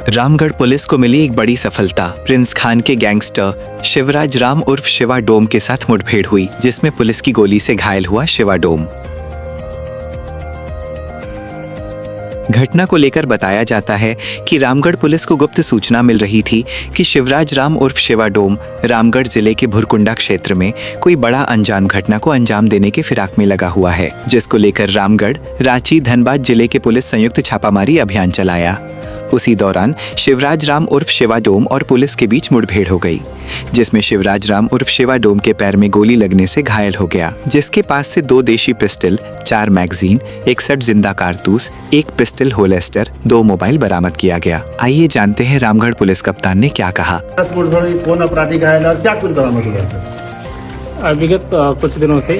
Ramgarh police को मिली एक बड़ी सफलता। प्रिंस खान के गैंगस्टर शिवराज राम उर्फ शिवा डोम के साथ मुठभेड़ हुई, जिसमें पुलिस की गोली से घायल हुआ शिवा डोम। घटना को लेकर बताया जाता है कि रामगढ़ पुलिस को गुप्त सूचना मिल रही थी कि शिवराज राम उर्फ शिवा डोम रामगढ़ जिले के भुरकुंडा क्षेत्र में कोई बड़ा अनजान घटना को अंजाम देने के फिराक में लगा हुआ है, जिसको लेकर रामगढ़, रांची, धनबाद जिले के पुलिस संयुक्त छापामारी अभियान चलाया। उसी दौरान शिवराज राम उर्फ शिवा डोम और पुलिस के बीच मुठभेड़ हो गई, जिसमें शिवराज राम उर्फ शिवा डोम के पैर में गोली लगने से घायल हो गया, जिसके पास से 2 देशी पिस्टल, 4 मैगजीन, 61 जिंदा कारतूस, 1 पिस्टल होलेस्टर, 2 मोबाइल बरामद किया गया। आइए जानते हैं रामगढ़ पुलिस कप्तान ने क्या कहा। कौन अपराधी घायल है और क्या कुछ बरामद हुआ? विगत कुछ दिनों से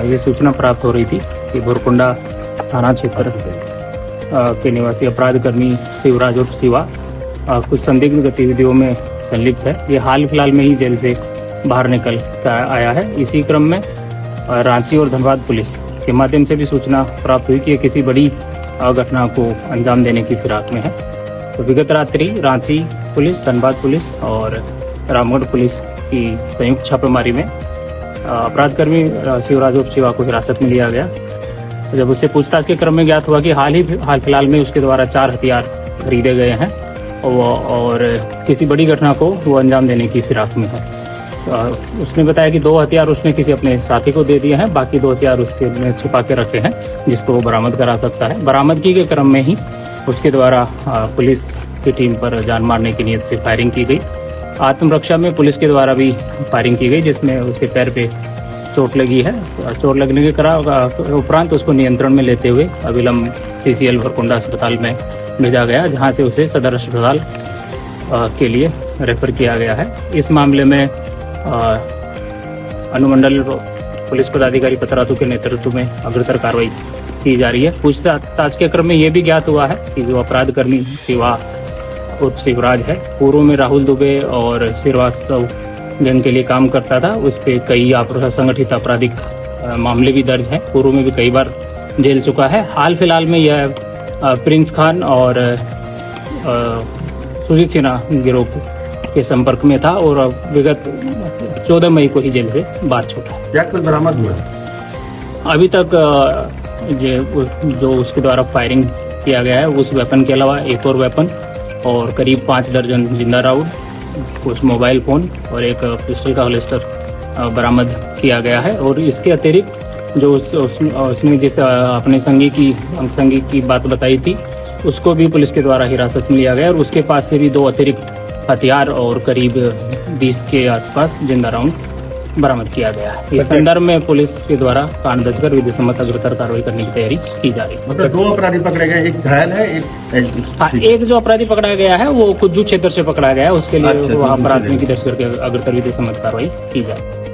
ये सूचना प्राप्त हो रही थी कि भुरकुंडा थाना क्षेत्र के निवासी अपराध कर्मी शिवराज उर्फ शिवा कुछ संदिग्ध गतिविधियों में संलिप्त है। ये हाल फिलहाल में ही जेल से बाहर निकल कर आया है। इसी क्रम में रांची और धनबाद पुलिस के माध्यम से भी सूचना प्राप्त हुई कि ये किसी बड़ी घटना को अंजाम देने की फिराक में है। तो विगत रात्रि रांची पुलिस, धनबाद पुलिस और रामगढ़ पुलिस की संयुक्त छापेमारी में अपराध कर्मी शिवराज उर्फ शिवा को हिरासत में लिया गया। जब उससे पूछताछ के क्रम में ज्ञात हुआ कि हाल फिलहाल में उसके द्वारा 4 हथियार खरीदे गए हैं और किसी बड़ी घटना को वो अंजाम देने की फिराक में है। उसने बताया कि 2 हथियार उसने किसी अपने साथी को दे दिए हैं, बाकी 2 हथियार उसके में छुपा के रखे हैं, जिसको वो बरामद करा सकता है। बरामदगी के क्रम में ही उसके द्वारा पुलिस की टीम पर जान मारने की नीयत से फायरिंग की गई। आत्मरक्षा में पुलिस के द्वारा भी फायरिंग की गई, जिसमें उसके पैर पे चोट लगी है। चोट लगने के उपरांत उसको नियंत्रण में लेते हुए अविलंब CCL भुरकुंडा अस्पताल में भेजा गया, जहां से उसे सदर अस्पताल के लिए रेफर किया गया है। इस मामले में अनुमंडल पुलिस पदाधिकारी पतरातू के नेतृत्व में अग्रतर कार्रवाई की जा रही है। पूछताछ के क्रम में ये भी ज्ञात हुआ है कि जो अपराध कर्मी शिवा उर्फ शिवराज है, पूर्व में राहुल दुबे और श्रीवास्तव गैंग के लिए काम करता था। उस पे कई संगठित आपराधिक मामले भी दर्ज हैं। पूर्व में भी कई बार जेल चुका है। हाल फिलहाल में यह प्रिंस खान और सुजीत सिन्हा गिरोह के संपर्क में था और विगत 14 मई को ही जेल से बाहर छूटा। क्या कुछ बरामद हुआ? अभी तक जो उसके द्वारा फायरिंग किया गया है, उस वेपन के अलावा एक और वेपन और करीब 5 दर्जन जिंदा राउंड, कुछ मोबाइल फोन और एक पिस्टल का होलेस्टर बरामद किया गया है। और इसके अतिरिक्त जो उसने जिस अपने संगी की बात बताई थी, उसको भी पुलिस के द्वारा हिरासत में लिया गया और उसके पास से भी 2 अतिरिक्त हथियार और करीब 20 के आसपास जिंदा राउंड बरामद किया गया है। इस संदर्भ में पुलिस के द्वारा कांड दर्ज कर विधि सम्मत अग्रतर कार्रवाई करने की तैयारी की जा रही है। मतलब 2 अपराधी पकड़े गए, एक घायल है, एक जो अपराधी पकड़ा गया है वो कुज्जू क्षेत्र से पकड़ा गया है। उसके लिए वहाँ प्राथमिकी दर्ज करके अग्रतर विधि सम्मत कार्रवाई की जाए।